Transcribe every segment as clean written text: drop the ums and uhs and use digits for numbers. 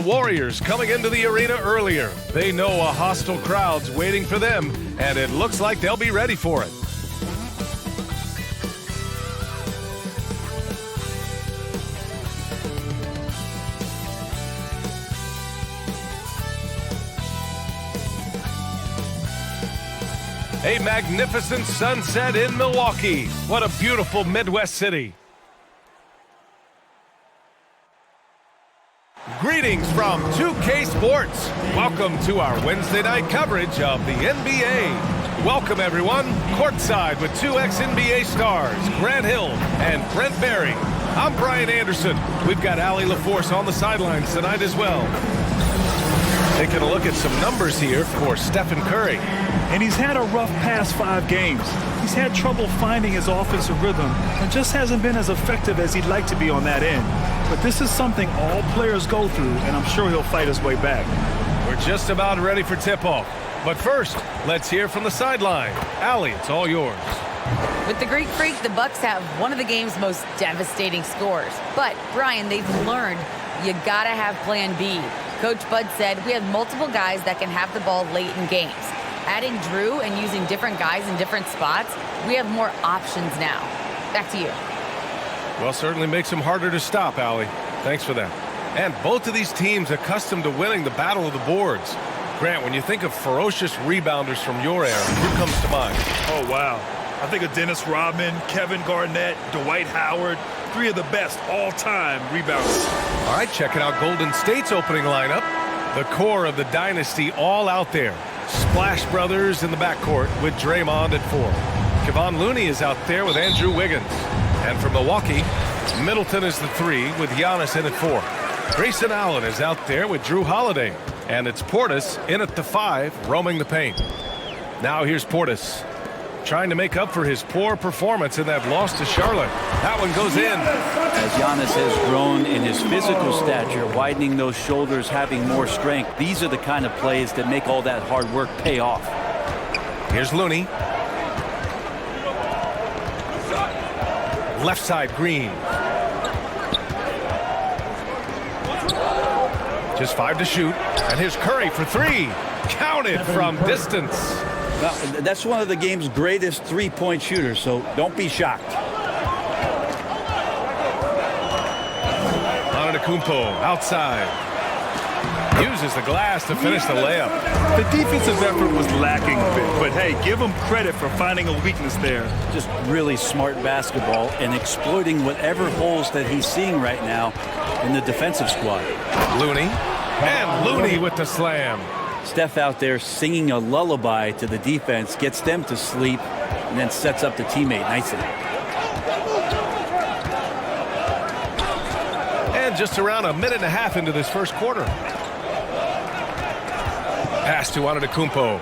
Warriors coming into the arena earlier. They know a hostile crowd's waiting for them, and it looks like they'll be ready for it. A magnificent sunset in Milwaukee. What a beautiful Midwest city. Greetings from 2K Sports. Welcome to our Wednesday night coverage of the NBA. Welcome, everyone. Courtside with two ex-NBA stars, Grant Hill and Brent Barry. I'm Brian Anderson. We've got Allie LaForce on the sidelines tonight as well. Taking a look at some numbers here for Stephen Curry. And he's had a rough past 5 games. He's had trouble finding his offensive rhythm and just hasn't been as effective as he'd like to be on that end. But this is something all players go through, and I'm sure he'll fight his way back. We're just about ready for tip-off. But first, let's hear from the sideline. Allie, it's all yours. With the Greek Freak, the Bucks have one of the game's most devastating scores. But, Brian, they've learned you gotta have plan B. Coach Bud said we have multiple guys that can have the ball late in games. Adding Drew and using different guys in different spots, we have more options now. Back to you. Well, certainly makes them harder to stop, Allie. Thanks for that. And both of these teams accustomed to winning the battle of the boards. Grant, when you think of ferocious rebounders from your era, who comes to mind? Oh, wow. I think of Dennis Rodman, Kevin Garnett, Dwight Howard, 3 of the best all-time rebounders. All right, checking out Golden State's opening lineup. The core of the dynasty all out there. Splash Brothers in the backcourt with Draymond at 4. Kevon Looney is out there with Andrew Wiggins. And from Milwaukee, Middleton is the 3 with Giannis in at 4. Grayson Allen is out there with Drew Holiday. And it's Portis in at the 5, roaming the paint. Now here's Portis, trying to make up for his poor performance in that loss to Charlotte. That one goes in. As Giannis has grown in his physical stature, widening those shoulders, having more strength, these are the kind of plays that make all that hard work pay off. Here's Looney. Left side, Green. Just 5 to shoot. And here's Curry for 3. Counted from distance. Well, that's one of the game's greatest three-point shooters, so don't be shocked. Antetokounmpo outside. Uses the glass to finish the layup. The defensive effort was lacking a bit, but hey, give him credit for finding a weakness there. Just really smart basketball and exploiting whatever holes that he's seeing right now in the defensive squad. Looney. And Looney with the slam. Steph out there singing a lullaby to the defense, gets them to sleep, and then sets up the teammate nicely. And just around a minute and a half into this first quarter. Pass to Antetokounmpo.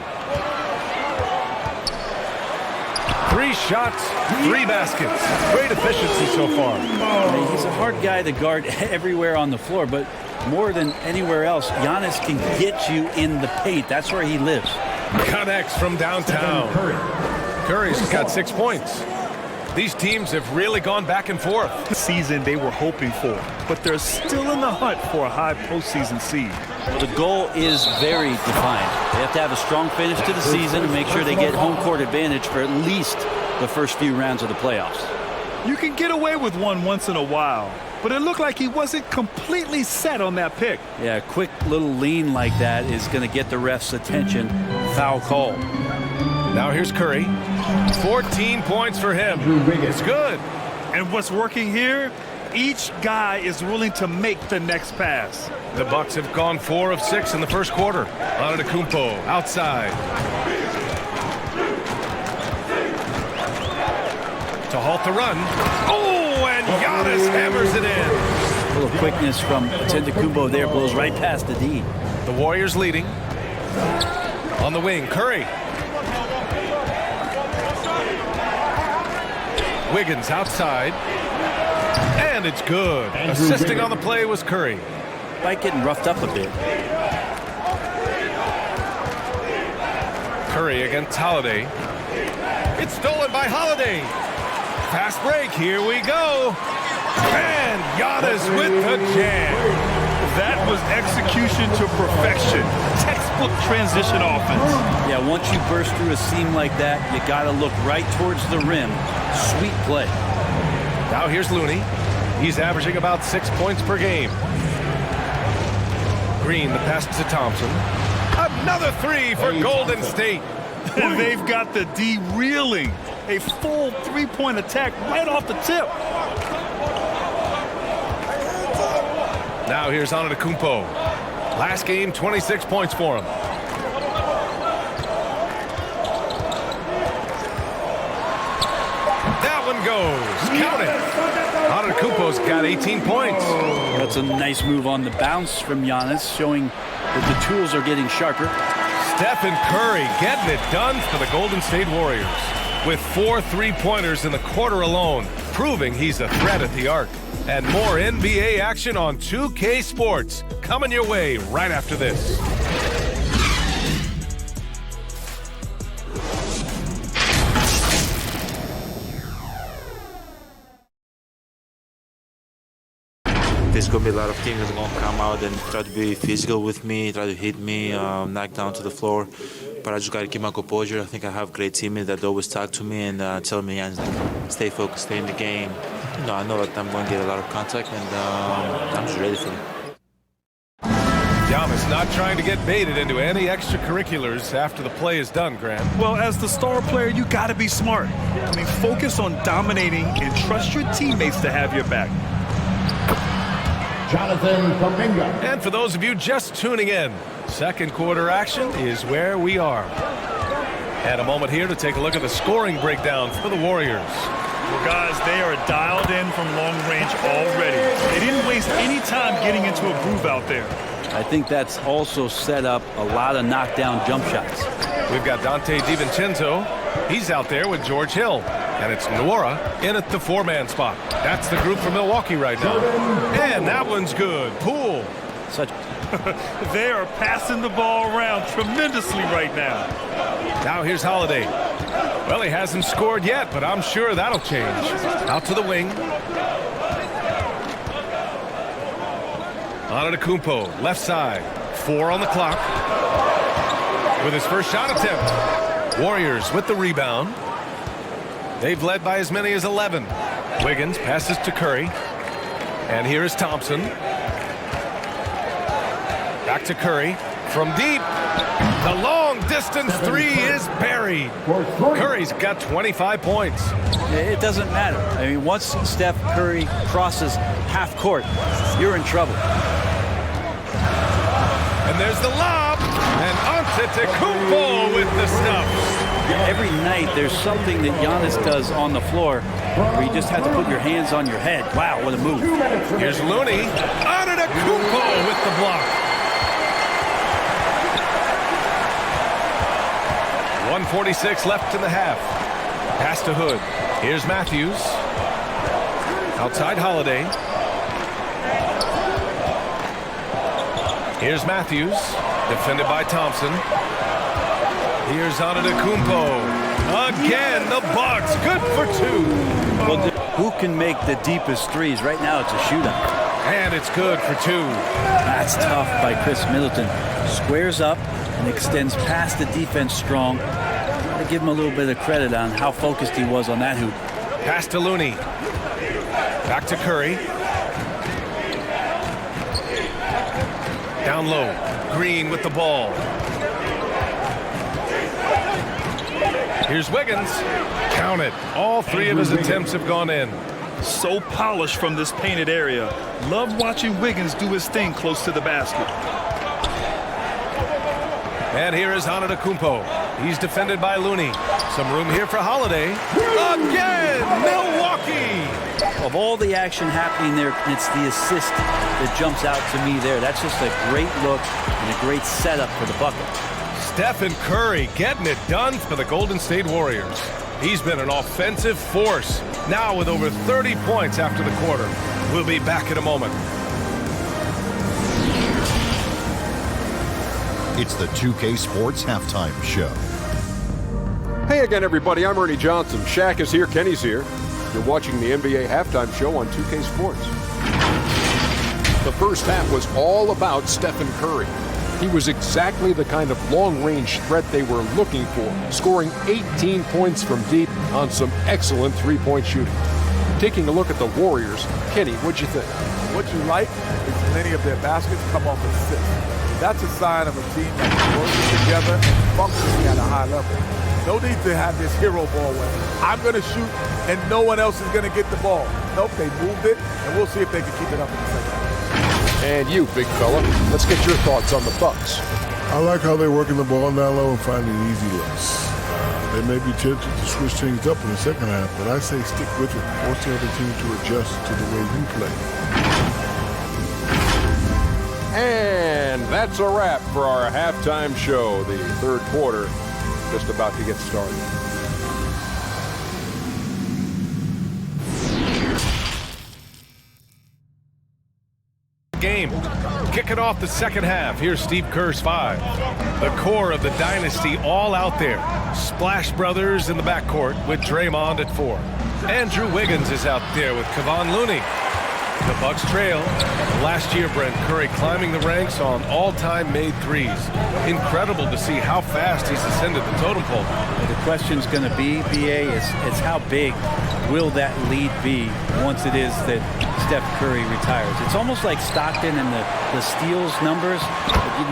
3 shots, 3 baskets. Great efficiency so far. He's a hard guy to guard everywhere on the floor, but more than anywhere else, Giannis can get you in the paint. That's where he lives. Connects from downtown. Curry's got 6 points. These teams have really gone back and forth. The season they were hoping for, but they're still in the hunt for a high postseason seed. Well, the goal is very defined. They have to have a strong finish to the season and make sure they get home court advantage for at least the first few rounds of the playoffs. You can get away with one once in a while, but it looked like he wasn't completely set on that pick. Yeah, a quick little lean like that is going to get the ref's attention. Foul call. Now here's Curry. 14 points for him. It's good. And what's working here? Each guy is willing to make the next pass. The Bucks have gone 4 of 6 in the first quarter. Antetokounmpo outside. To halt the run. Oh, and Giannis hammers it in. A little quickness from Antetokounmpo there, blows right past the D. The Warriors leading. On the wing, Curry. Wiggins outside. And it's good. Assisting on the play was Curry. By getting roughed up a bit. Curry against Holiday. It's stolen by Holiday. Fast break. Here we go. And Giannis with the jam. That was execution to perfection. Textbook transition offense. Yeah, once you burst through a seam like that, you got to look right towards the rim. Sweet play. Now here's Looney. He's averaging about 6 points per game. Green, the pass to Thompson. Another three for Golden State. And they've got the D reeling. A full three-point attack right off the tip. Now here's Antetokounmpo. Last game, 26 points for him. That one goes. Count it. Antetokounmpo's got 18 points. That's a nice move on the bounce from Giannis, showing that the tools are getting sharper. Stephen Curry getting it done for the Golden State Warriors with 4 3-pointers in the quarter alone, proving he's a threat at the arc. And more NBA action on 2K Sports coming your way right after this. There's going to be a lot of teams that are going to come out and try to be physical with me, try to hit me, knock down to the floor. But I just got to keep my composure. I think I have great teammates that always talk to me and tell me, stay focused, stay in the game. You know, I know that I'm going to get a lot of contact, and I'm just ready for it. Giannis not trying to get baited into any extracurriculars after the play is done, Graham. Well, as the star player, you got to be smart. I mean, focus on dominating and trust your teammates to have your back. Jonathan Kuminga. And for those of you just tuning in, second quarter action is where we are. And a moment here to take a look at the scoring breakdown for the Warriors. Well, guys, they are dialed in from long range already. They didn't waste any time getting into a groove out there. I think that's also set up a lot of knockdown jump shots. We've got Dante DiVincenzo. He's out there with George Hill. And it's Nwora in at the 4-man spot. That's the group from Milwaukee right now. And that one's good. Poole. They are passing the ball around tremendously right now. Now here's Holiday. Well, he hasn't scored yet, but I'm sure that'll change. Out to the wing. Antetokounmpo, left side. 4 on the clock. With his first shot attempt. Warriors with the rebound. They've led by as many as 11. Wiggins passes to Curry. And here is Thompson. Back to Curry. From deep. The long distance three is buried. Curry's got 25 points. It doesn't matter. I mean, once Steph Curry crosses half court, you're in trouble. And there's the lob. And Antetokounmpo with the stuff. Every night there's something that Giannis does on the floor where you just have to put your hands on your head. Wow, what a move. Here's Looney. Antetokounmpo with the block. 1:46 left in the half. Pass to Hood. Here's Matthews. Outside Holiday. Here's Matthews. Defended by Thompson. Here's Antetokounmpo. Again, the Bucks. Good for 2. Well, who can make the deepest threes? Right now, it's a shootout. And it's good for 2. That's tough by Chris Middleton. Squares up and extends past the defense strong. I give him a little bit of credit on how focused he was on that hoop. Pass to Looney. Back to Curry. Down low. Green with the ball. Here's Wiggins. Count it. All 3 of his attempts have gone in. So polished from this painted area. Love watching Wiggins do his thing close to the basket. And here is Antetokounmpo. He's defended by Looney. Some room here for Holiday. Again, Milwaukee. Of all the action happening there, it's the assist that jumps out to me there. That's just a great look and a great setup for the bucket. Stephen Curry getting it done for the Golden State Warriors. He's been an offensive force. Now with over 30 points after the quarter. We'll be back in a moment. It's the 2K Sports Halftime Show. Hey again, everybody. I'm Ernie Johnson. Shaq is here. Kenny's here. You're watching the NBA Halftime Show on 2K Sports. The first half was all about Stephen Curry. He was exactly the kind of long-range threat they were looking for, scoring 18 points from deep on some excellent three-point shooting. Taking a look at the Warriors, Kenny, what'd you think? What you like is many of their baskets come off assists. That's a sign of a team that's working together and functioning at a high level. No need to have this hero ball where I'm going to shoot and no one else is going to get the ball. Nope, they moved it, and we'll see if they can keep it up in the second half. And you, big fella, let's get your thoughts on the Bucks. I like how they're working the ball down low and finding easy looks. They may be tempted to switch things up in the second half, but I say stick with it. Force the other team to adjust to the way you play. And that's a wrap for our halftime show. The third quarter just about to get started. Game. Kicking off the second half. Here's Steve Kerr's five. The core of the dynasty all out there. Splash Brothers in the backcourt with Draymond at 4. Andrew Wiggins is out there with Kevon Looney. The Bucks trail. Last year, Brent, Curry climbing the ranks on all-time made threes. Incredible to see how fast he's ascended the totem pole. The question's going to be, BA, is how big will that lead be once it is that Steph Curry retires? It's almost like Stockton and the steals numbers.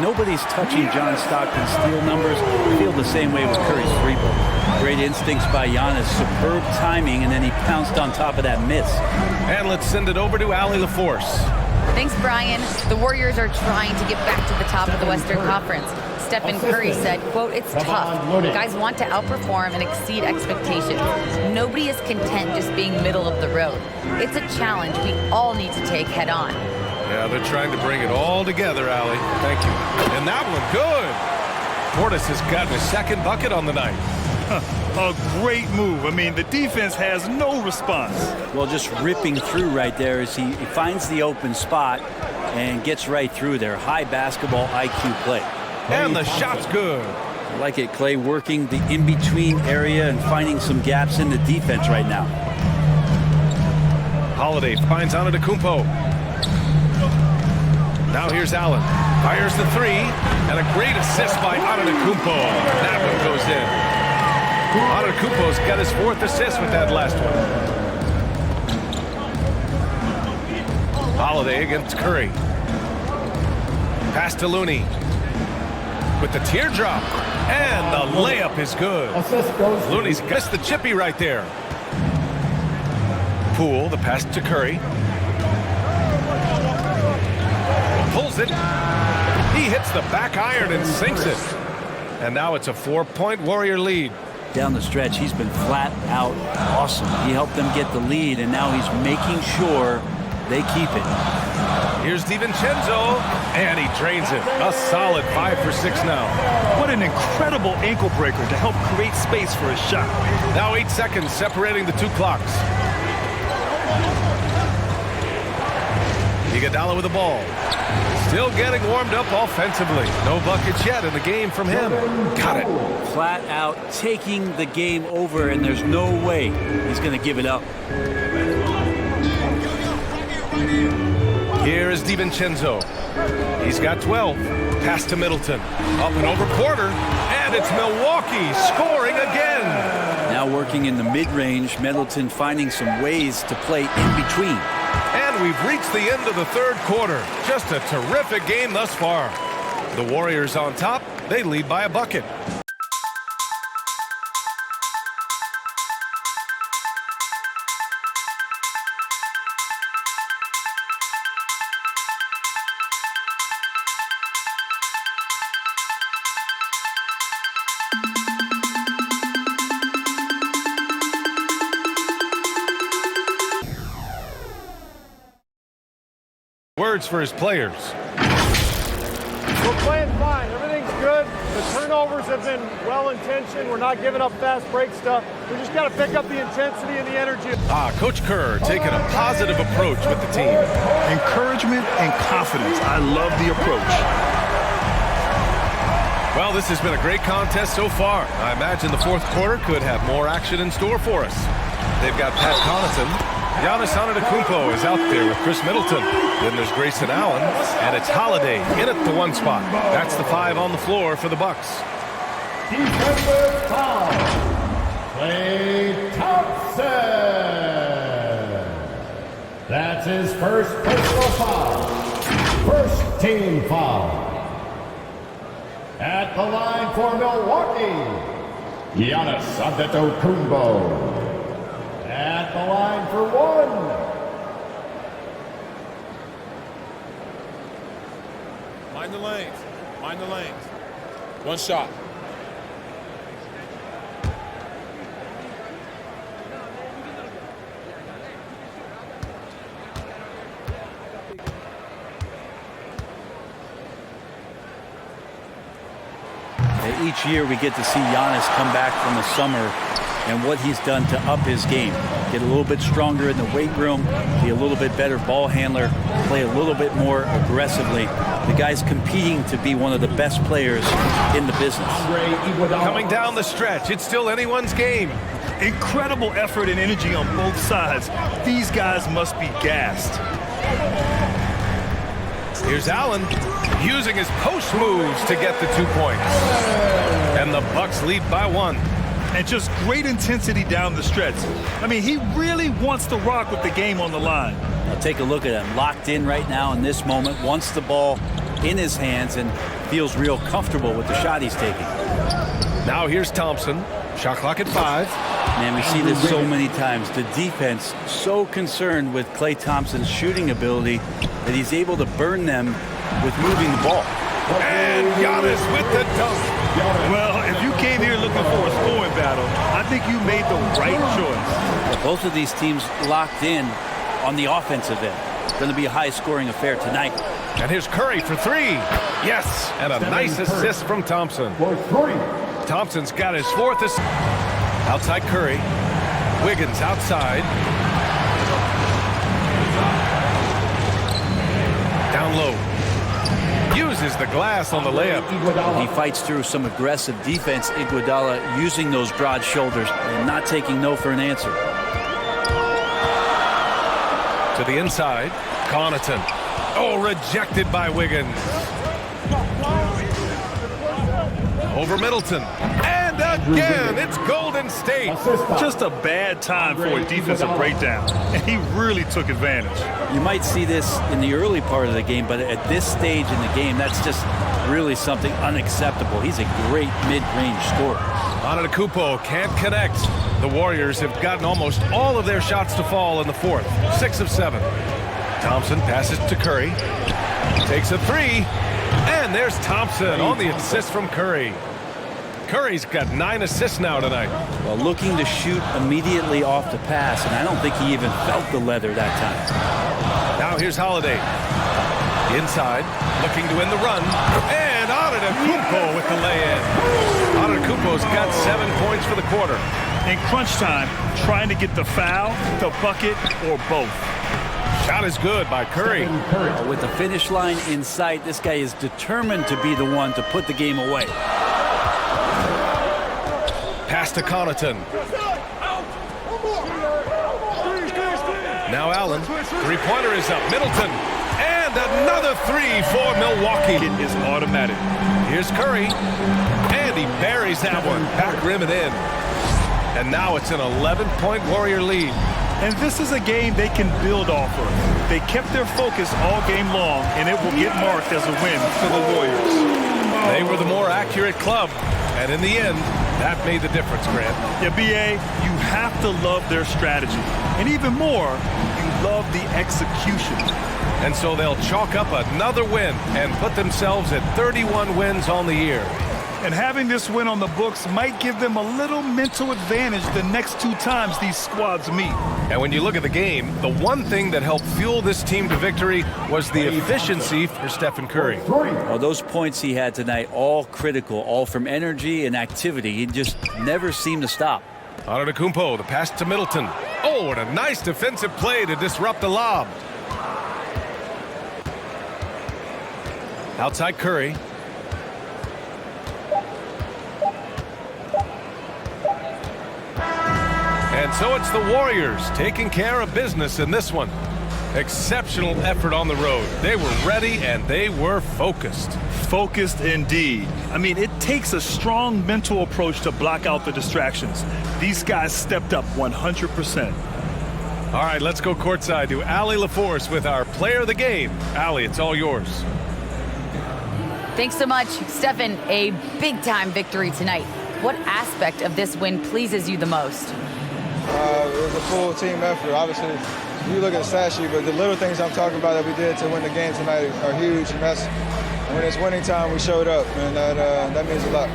Nobody's touching John Stockton's steal numbers. I feel the same way with Curry's three ball. Great instincts by Giannis, superb timing, and then he pounced on top of that miss. And let's send it over to Allie LaForce. Thanks, Brian. The Warriors are trying to get back to the top of the Western Conference. Stephen Curry said, quote, "It's tough. Guys want to outperform and exceed expectations. Nobody is content just being middle of the road. It's a challenge we all need to take head on." Yeah, they're trying to bring it all together, Allie. Thank you. And that one, good. Portis has gotten a second bucket on the night. A great move. I mean, the defense has no response. Well, just ripping through right there as he finds the open spot and gets right through there. High basketball IQ play. And the shot's good. I like it, Clay, working the in-between area and finding some gaps in the defense right now. Holiday finds Antetokounmpo. Now here's Allen. Fires the three, and a great assist by Antetokounmpo. That one goes in. Antetokounmpo's got his fourth assist with that last one. Holiday against Curry. Pass to Looney. With the teardrop. And the layup is good. Looney's missed the chippy right there. Poole, the pass to Curry. Pulls it. He hits the back iron and sinks it. And now it's a 4-point Warrior lead. Down the stretch, he's been flat out awesome. He helped them get the lead, and now he's making sure they keep it. Here's DiVincenzo, and he drains it. A solid 5 for 6 now. What an incredible ankle breaker to help create space for a shot. Now 8 seconds separating the two clocks. Iguodala with the ball. Still getting warmed up offensively. No buckets yet in the game from him. Got it. Flat out taking the game over, and there's no way he's going to give it up. Here is DiVincenzo. He's got 12. Pass to Middleton. Up and over Porter. And it's Milwaukee scoring again. Now working in the mid-range, Middleton finding some ways to play in between. And we've reached the end of the third quarter. Just a terrific game thus far. The Warriors on top. They lead by a bucket. Words for his players. We're playing fine. Everything's good. The turnovers have been well-intentioned. We're not giving up fast break stuff. We just got to pick up the intensity and the energy. Coach Kerr taking a positive approach with the team. Encouragement and confidence. I love the approach. Well, this has been a great contest so far. I imagine the fourth quarter could have more action in store for us. They've got Pat Connaughton Giannis Antetokounmpo is out there with Chris Middleton. Then there's Grayson Allen, and it's Holiday in at the 1 spot. That's the 5 on the floor for the Bucks. Defensive foul. Klay Thompson. That's his first personal foul. First team foul. At the line for Milwaukee, Giannis Antetokounmpo. At the line for 1. Mind the lanes. Mind the lanes. 1 shot. Each year we get to see Giannis come back from the summer and what he's done to up his game. Get a little bit stronger in the weight room, be a little bit better ball handler, play a little bit more aggressively. The guy's competing to be one of the best players in the business. Coming down the stretch, it's still anyone's game. Incredible effort and energy on both sides. These guys must be gassed. Here's Allen using his post moves to get the 2 points. And the Bucks lead by 1. And just great intensity down the stretch. I mean, he really wants to rock with the game on the line. Now take a look at him, locked in right now in this moment, wants the ball in his hands and feels real comfortable with the shot he's taking. Now here's Thompson. Shot clock at 5. Man, we see this so many times. The defense so concerned with Klay Thompson's shooting ability that he's able to burn them with moving the ball. And Giannis with the dunk. Well, if you came here looking for a scoring battle, I think you made the right choice. Both of these teams locked in on the offensive end. It's going to be a high-scoring affair tonight. And here's Curry for 3. Yes, and a nice assist from Thompson. Thompson's got his 4th assist. Outside Curry. Wiggins outside. Down low. Uses the glass on the layup. He fights through some aggressive defense. Iguodala using those broad shoulders and not taking no for an answer. To the inside. Connaughton. Oh, rejected by Wiggins. Over Middleton. And again, it's Golden State. Just a bad time for a defensive breakdown, and he really took advantage. You might see this in the early part of the game, but at this stage in the game, that's just really something unacceptable. He's a great mid-range scorer. Antetokounmpo can't connect. The Warriors have gotten almost all of their shots to fall in the 4th. 6 of 7. Thompson passes to Curry. Takes a 3. And there's Thompson on the assist from Curry. Curry's got 9 assists now tonight. Well, looking to shoot immediately off the pass, and I don't think he even felt the leather that time. Now here's Holiday. Inside, looking to win the run. And Antetokounmpo with the lay-in. Antetokounmpo's got 7 points for the quarter. In crunch time, trying to get the foul, the bucket, or both. Shot is good by Curry. With the finish line in sight, this guy is determined to be the one to put the game away. Pass to Connaughton. Now Allen. 3-pointer is up. Middleton. And another 3 for Milwaukee. It is automatic. Here's Curry. And he buries that one. Back rim and in. And now it's an 11-point Warrior lead. And this is a game they can build off of. They kept their focus all game long, and it will get marked as a win for the Warriors. They were the more accurate club, and in the end, that made the difference, Grant. Yeah, B.A., you have to love their strategy. And even more, you love the execution. And so they'll chalk up another win and put themselves at 31 wins on the year. And having this win on the books might give them a little mental advantage the next 2 times these squads meet. And when you look at the game, the one thing that helped fuel this team to victory was the efficiency for Stephen Curry. Well, those points he had tonight, all critical, all from energy and activity. He just never seemed to stop. Antetokounmpo, the pass to Middleton. Oh, and a nice defensive play to disrupt the lob. Outside Curry. And so it's the Warriors taking care of business in this one. Exceptional effort on the road. They were ready and they were focused. Focused indeed. I mean, it takes a strong mental approach to block out the distractions. These guys stepped up 100%. All right, let's go courtside to Allie LaForce with our player of the game. Allie, it's all yours. Thanks so much, Stephen. A big-time victory tonight. What aspect of this win pleases you the most? It was a full team effort. Obviously, you look at the stat sheet, but the little things I'm talking about that we did to win the game tonight are huge. And that's when it's winning time, we showed up, and that means a lot.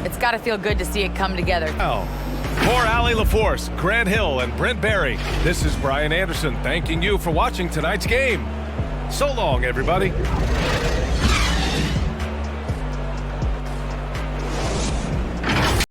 It's got to feel good to see it come together. For Allie LaForce, Grant Hill, and Brent Barry, this is Brian Anderson thanking you for watching tonight's game. So long, everybody.